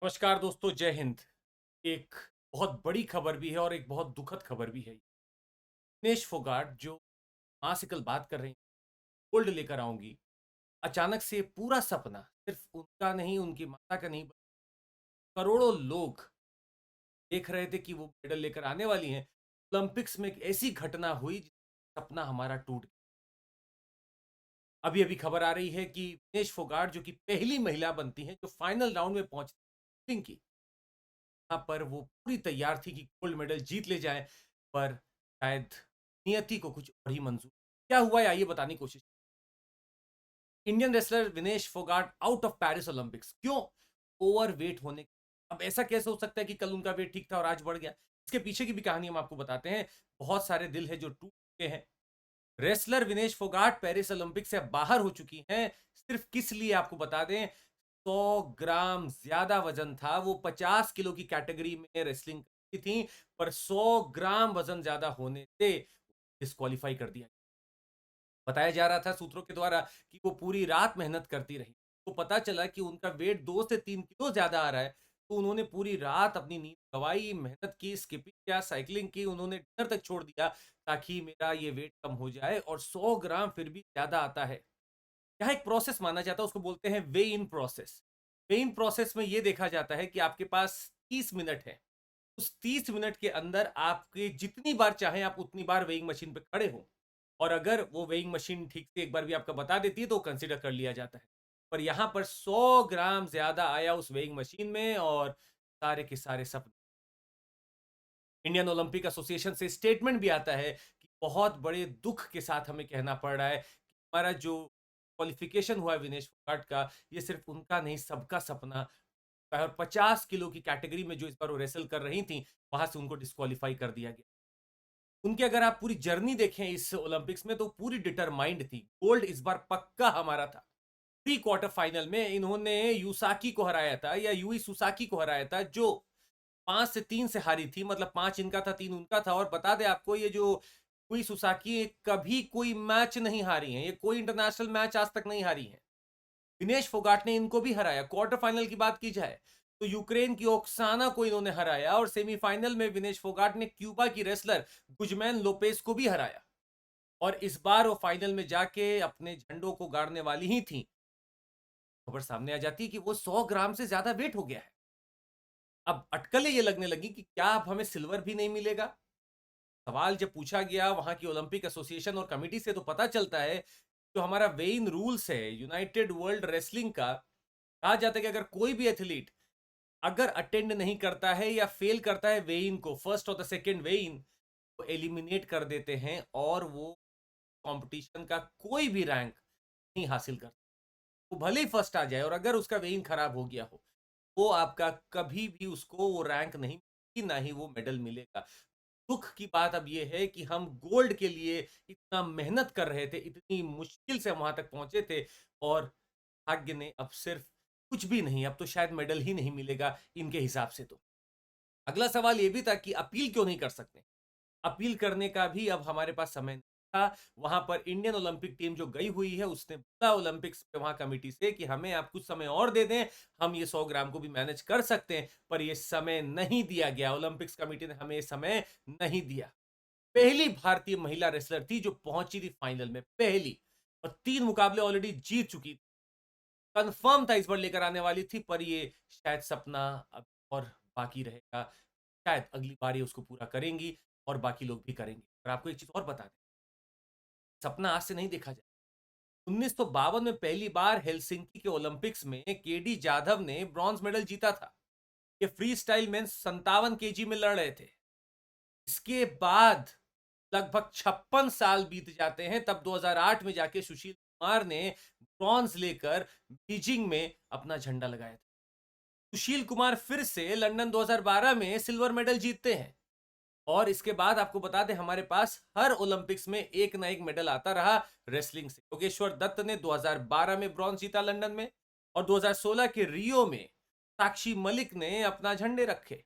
नमस्कार दोस्तों, जय हिंद। एक बहुत बड़ी खबर भी है और एक बहुत दुखद खबर भी है। दिनेश फोगाट जो माँ से कल बात कर रही हैं, गोल्ड लेकर आऊंगी, अचानक से पूरा सपना सिर्फ उनका नहीं, उनकी माता का नहीं, करोड़ों लोग देख रहे थे कि वो मेडल लेकर आने वाली हैं। ओलंपिक्स में एक ऐसी घटना हुई जिससे सपना हमारा टूट गया। अभी अभी खबर आ रही है कि दिनेश फोगाट जो कि पहली महिला बनती हैं जो फाइनल राउंड में पहुंचती की, यहाँ पर वो पूरी तैयार थी कि गोल्ड मेडल जीत ले जाए, पर शायद नियति को कुछ और ही मंजूर। क्या हुआ है आइए बताने की कोशिश। Indian wrestler Vinesh Phogat out of Paris Olympics. क्यों? ओवरवेट होने। अब ऐसा कैसे हो सकता है कि कल उनका वेट ठीक था और आज बढ़ गया? इसके पीछे की भी कहानी हम आपको बताते हैं। बहुत सारे दिल है जो टूट चुके हैं। Wrestler Vinesh Phogat Paris Olympic से बाहर हो चुकी हैं। सिर्फ किस लिए आपको बता दें, 100 ग्राम ज्यादा वजन था। वो 50 किलो की कैटेगरी में रेसलिंग करती थी, पर 100 ग्राम वजन ज्यादा होने से डिस्क्वालीफाई कर दिया। बताया जा रहा था सूत्रों के द्वारा कि वो पूरी रात मेहनत करती रही। तो पता चला कि उनका वेट 2 से 3 किलो ज्यादा आ रहा है। तो उन्होंने पूरी रात अपनी नींद गंवाई, मेहनत की, स्किपिंग किया, साइकिलिंग की, उन्होंने डिनर तक छोड़ दिया ताकि मेरा ये वेट कम हो जाए। और 100 ग्राम फिर भी ज्यादा आता है। यहाँ एक प्रोसेस माना जाता है, उसको बोलते हैं वे in process. Way in process में ये देखा जाता है कि आपके पास 30 मिनट है। उस 30 मिनट के अंदर आपके जितनी बार चाहे आप उतनी बार वेइंग मशीन पे खड़े हो, और अगर वो वेइंग मशीन ठीक से एक बार भी आपका बता देती है तो कंसीडर कर लिया जाता है। पर यहां पर 100 ग्राम ज्यादा आया उस वेइंग मशीन में, और सारे के सारे सपने। इंडियन ओलंपिक एसोसिएशन से स्टेटमेंट भी आता है कि बहुत बड़े दुख के साथ हमें कहना पड़ रहा है कि हमारा जो क्वालिफिकेशन हुआ है विनेश फोगाट का, ये सिर्फ उनका नहीं सबका सपना था। और 50 किलो की कैटेगरी में जो इस बार वो रेसल कर रही थी, वहां से उनको डिस्क्वालीफाई कर दिया गया। उनकी अगर आप पूरी जर्नी देखें इस ओलंपिक्स में, तो पूरी डिटरमाइंड थी। गोल्ड इस बार पक्का हमारा था। प्री क्वार्टर फाइनल में इन्होंने यूसाकी को हराया था, या यूई सुसाकी को हराया था, जो 5 से 3 से हारी थी। मतलब 5 इनका था, 3 उनका था। और बता दें आपको, ये जो यूई सुसाकी कभी कोई मैच नहीं हारी है, ये कोई इंटरनेशनल मैच आज तक नहीं हारी है। दिनेश फोगाट ने इनको भी हराया। क्वार्टर फाइनल की बात की जाए तो यूक्रेन की ओक्साना को इन्होंने हराया, और सेमीफाइनल में विनेश फोगाट ने क्यूबा की रेसलर गुजमैन लोपेस को भी हराया। और इस बार वो फाइनल में जाके अपने झंडों को गाड़ने वाली ही थी। खबर सामने आ जाती कि वो 100 ग्राम से ज्यादा वेट हो गया है। अब अटकलें ये लगने लगी कि क्या अब हमें सिल्वर भी नहीं मिलेगा। सवाल जब पूछा गया वहां की ओलंपिक एसोसिएशन और कमेटी से, तो पता चलता है जो हमारा वेइन रूल्स है यूनाइटेड वर्ल्ड रेसलिंग का, कहा जाता है कि अगर कोई भी एथलीट अगर अटेंड नहीं करता है या फेल करता है वेइन को, फर्स्ट और द सेकेंड वेइन, तो एलिमिनेट कर देते हैं और वो कंपटीशन का कोई भी रैंक नहीं हासिल करता। वो भले ही फर्स्ट आ जाए, और अगर उसका वेइन खराब हो गया हो, वो आपका कभी भी उसको वो रैंक नहीं मिलेगी, ना ही वो मेडल मिलेगा। दुख की बात अब ये है कि हम गोल्ड के लिए इतना मेहनत कर रहे थे, इतनी मुश्किल से वहां तक पहुंचे थे, और भाग्य ने अब सिर्फ कुछ भी नहीं, अब तो शायद मेडल ही नहीं मिलेगा इनके हिसाब से। तो अगला सवाल ये भी था कि अपील क्यों नहीं कर सकते। अपील करने का भी अब हमारे पास समय नहीं था। वहां पर इंडियन ओलंपिक टीम जो गई हुई है, उसने बोला ओलंपिक्स पे वहां कमेटी से कि हमें आप कुछ समय और दे दें, हम ये 100 ग्राम को भी मैनेज कर सकते हैं। पर ये समय नहीं दिया गया, ओलंपिक्स कमेटी ने हमें ये समय नहीं दिया। पहली भारतीय महिला रेसलर थी जो पहुंची थी फाइनल में, पहली। और 3 मुकाबले ऑलरेडी जीत चुकी थी। कंफर्म था इस बार लेकर आने वाली थी, पर ये शायद सपना अब और बाकी रहेगा। शायद अगली बार ये उसको पूरा करेंगी, और बाकी लोग भी करेंगे। और आपको एक चीज और बता दें, सपना आज से नहीं देखा जाए। 1952 में पहली बार हेलसिंकी के ओलंपिक्स में केडी जाधव ने ब्रॉन्ज मेडल जीता था। ये फ्री स्टाइल में 57 केजी में लड़ रहे थे। इसके बाद लगभग 56 साल बीत जाते हैं, तब 2008 में जाके सुशील कुमार ने ब्रॉन्ज लेकर बीजिंग में अपना झंडा लगाया था। सुशील कुमार फिर से लंदन 2012 में सिल्वर मेडल जीतते हैं। और इसके बाद आपको बता दें, हमारे पास हर ओलंपिक्स में एक ना एक मेडल आता रहा रेसलिंग से। योगेश्वर दत्त ने 2012 में ब्रॉन्ज जीता लंदन में, और 2016 के रियो में साक्षी मलिक ने अपना झंडे रखे।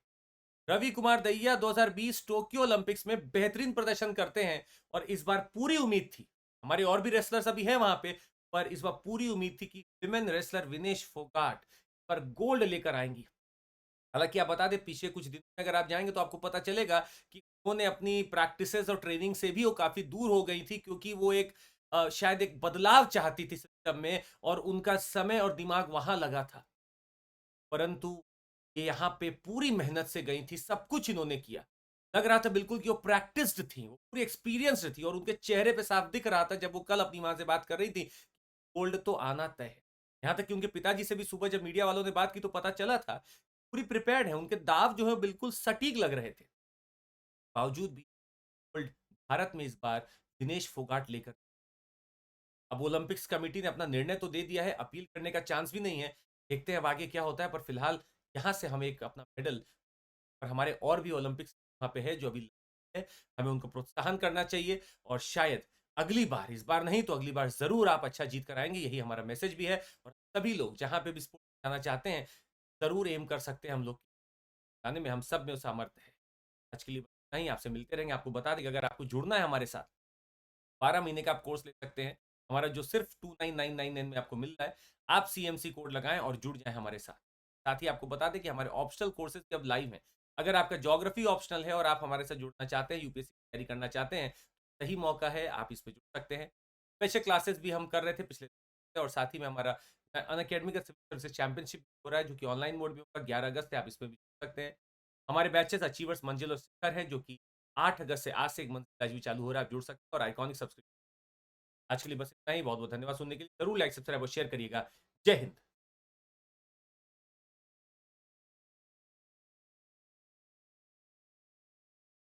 रवि कुमार दहिया 2020 टोक्यो ओलंपिक्स में बेहतरीन प्रदर्शन करते हैं, और इस बार पूरी उम्मीद थी, हमारे और भी रेसलर्स अभी हैं वहां पे, पर इस बार पूरी उम्मीद थी कि विमेन रेसलर विनेश फोगाट पर गोल्ड लेकर आएंगी। हालाँकि आप बता दें पीछे कुछ दिनों में अगर आप जाएँगे तो आपको पता चलेगा कि उन्होंने अपनी प्रैक्टिसेज़ और ट्रेनिंग से भी वो काफ़ी दूर हो गई थी क्योंकि वो एक शायद एक बदलाव चाहती थी सिस्टम में और उनका समय और दिमाग वहाँ लगा था। परंतु ये यहाँ पे पूरी मेहनत से गई थी, सब कुछ इन्होंने किया। लग रहा था बिल्कुल कि वो प्रैक्टिस्ड थी, वो पूरी एक्सपीरियंस्ड थी और उनके चेहरे पे साफ दिख रहा था जब वो कल अपनी माँ से बात कर रही थी, गोल्ड तो आना तय है। यहाँ तक कि उनके पिताजी से भी सुबह जब मीडिया वालों ने बात की तो पता चला था, पूरी प्रिपेयर्ड है, उनके दाँव जो है बिल्कुल सटीक लग रहे थे। बावजूद भी गोल्ड भारत में इस बार दिनेश फोगाट लेकर अब ओलंपिक्स कमिटी ने अपना निर्णय तो दे दिया है, अपील करने का चांस भी नहीं है। देखते हैं अब आगे क्या होता है, पर फिलहाल यहाँ से हम एक अपना मेडल और हमारे और भी ओलंपिक्स वहाँ पे है जो अभी है, हमें उनको प्रोत्साहन करना चाहिए और शायद अगली बार, इस बार नहीं तो अगली बार ज़रूर आप अच्छा जीत कर आएँगे, यही हमारा मैसेज भी है और सभी लोग जहाँ पे भी स्पोर्ट्स जाना चाहते हैं, ज़रूर एम कर सकते हैं हम लोग जाने में, हम सब में सामर्थ्य है। आज के लिए बस इतना ही, आपसे मिलते रहेंगे, आपको बता दें कि अगर आपको जुड़ना है हमारे साथ 12 महीने का आप कोर्स ले सकते हैं। हमारा जो सिर्फ 29999 में आपको मिल रहा है, आप सीएमसी कोड लगाएँ और जुड़ जाएँ हमारे साथ। साथ ही आपको बता दें कि हमारे ऑप्शनल कोर्सेज़ भी अब लाइव हैं। अगर आपका ज्योग्राफी ऑप्शनल है और आप हमारे साथ जुड़ना चाहते हैं, यूपीएससी की तैयारी करना चाहते हैं, सही मौका है, आप इस पे जुड़ सकते हैं। स्पेशल क्लासेस भी हम कर रहे थे पिछले और साथ ही में हमारा अनअकैडमी का सिविल सर्विसेज चैंपियनशिप हो रहा है, जो कि ऑनलाइन मोड में होगा, 11 अगस्त से आप इसमें भी जुड़ सकते हैं। हमारे बैचेज़ अचीवर्स, मंजिल और शिखर है, जो कि 8 अगस्त से आज से 1 मंथ बैच भी चालू हो रहा है, आप जुड़ सकते हैं और आइकॉनिक सब्सक्रिप्शन आज के लिए बस इतना ही। बहुत-बहुत धन्यवाद सुनने के लिए। ज़रूर लाइक, सब्सक्राइब और शेयर करिएगा। जय हिंद।